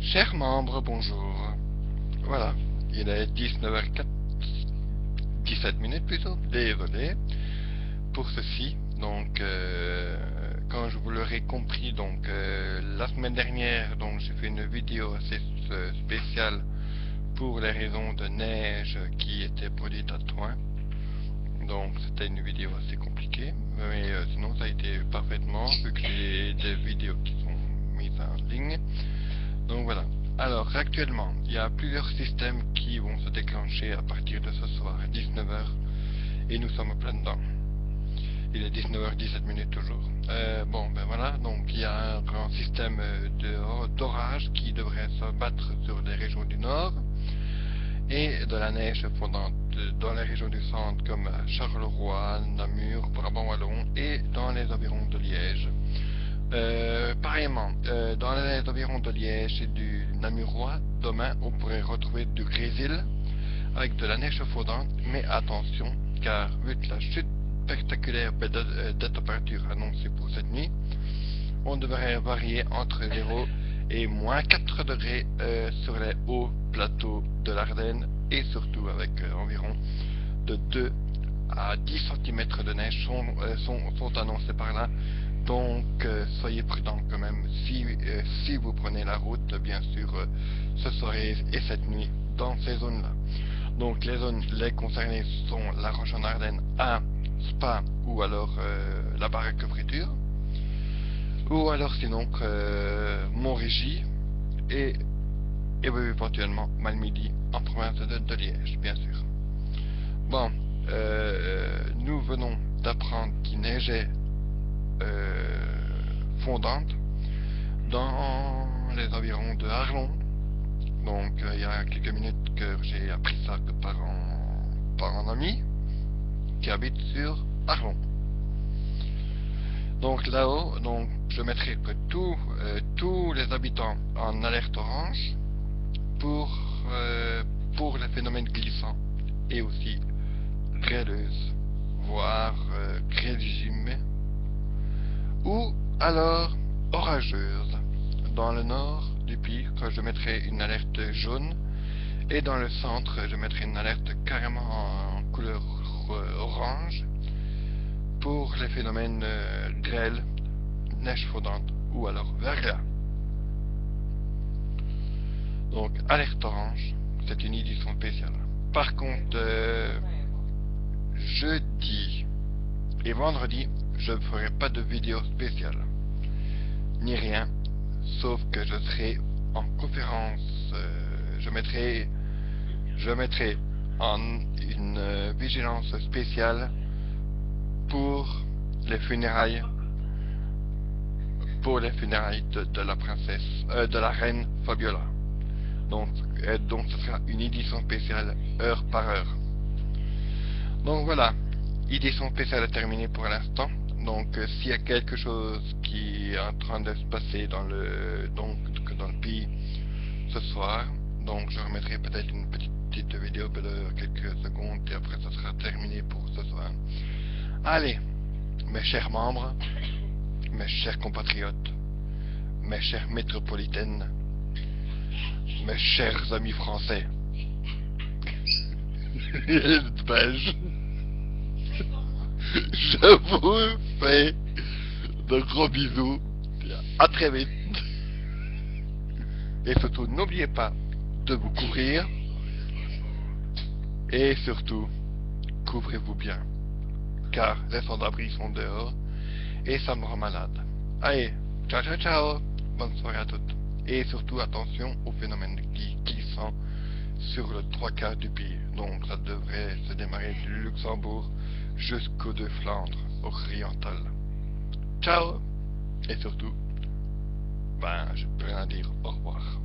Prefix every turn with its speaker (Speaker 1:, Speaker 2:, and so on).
Speaker 1: Chers membres, bonjour. Voilà, il est 19h04, 17 minutes plutôt, désolé pour ceci. Donc, quand je vous l'aurai compris, donc la semaine dernière, donc j'ai fait une vidéo assez spéciale pour les raisons de neige qui était produite à Troyes. Donc c'était une vidéo assez compliquée, mais sinon ça a été parfaitement vu que j'ai des vidéos qui sont mises en ligne. Donc voilà. Alors actuellement, il y a plusieurs systèmes qui vont se déclencher à partir de ce soir à 19h et nous sommes en plein dedans. Il est 19h17 minutes toujours. Bon ben voilà, donc il y a un grand système d'orage qui devrait se battre sur les régions du nord et de la neige fondante dans les régions du centre comme Charleroi, Namur, Brabant-Wallon et dans les environs de Liège. Pareillement, dans les environs de Liège et du Namurois, demain on pourrait retrouver du grésil avec de la neige fondante, mais attention, car vu la chute spectaculaire de température annoncée pour cette nuit, on devrait varier entre 0 et moins 4 degrés sur les hauts plateaux de l'Ardenne et surtout avec environ de 2 à 10 cm de neige sont annoncés par là. Donc soyez prudents quand même si vous prenez la route, bien sûr, ce soir et cette nuit dans ces zones-là. Donc les concernées sont La Roche-en-Ardenne, à Spa ou alors la Baraque Friture, ou alors sinon Montérégie et éventuellement Malmedy en province de Liège, bien sûr. Bon, nous venons d'apprendre qu'il neigeait fondante dans les environs de Arlon. Donc il y a quelques minutes que j'ai appris ça par un ami qui habite sur Arlon. Donc là-haut, donc je mettrai tous les habitants en alerte orange pour les phénomènes glissants et aussi grêleuses, voire grêlugimées, ou alors orageuses. Dans le nord du pays, je mettrai une alerte jaune, et dans le centre, je mettrai une alerte carrément en couleur orange pour les phénomènes grêle, neige fondante ou alors verglas. Donc alerte orange, c'est une édition spéciale. Par contre, jeudi et vendredi, je ne ferai pas de vidéo spéciale, ni rien, sauf que je serai en conférence. Je mettrai en une vigilance spéciale pour les funérailles de la princesse, de la reine Fabiola. Donc ce sera une édition spéciale heure par heure. Donc voilà, édition spéciale est terminée pour l'instant. Donc s'il y a quelque chose qui est en train de se passer dans le pays ce soir, donc je remettrai peut-être une petite vidéo de quelques secondes et après ça sera terminé pour ce soir. Allez, mes chers membres, mes chers compatriotes, mes chères métropolitaines, mes chers amis français, belges, je vous fais de gros bisous, à très vite, et surtout n'oubliez pas de vous couvrir, et surtout couvrez-vous bien, car les sans-abri sont dehors et ça me rend malade. Allez, ciao ciao ciao, bonne soirée à toutes, et surtout attention aux phénomènes glissants sur le 3/4 du pays. Donc ça devrait se démarrer du Luxembourg jusqu'aux deux Flandres orientales. Ciao, et surtout, je peux rien dire, au revoir.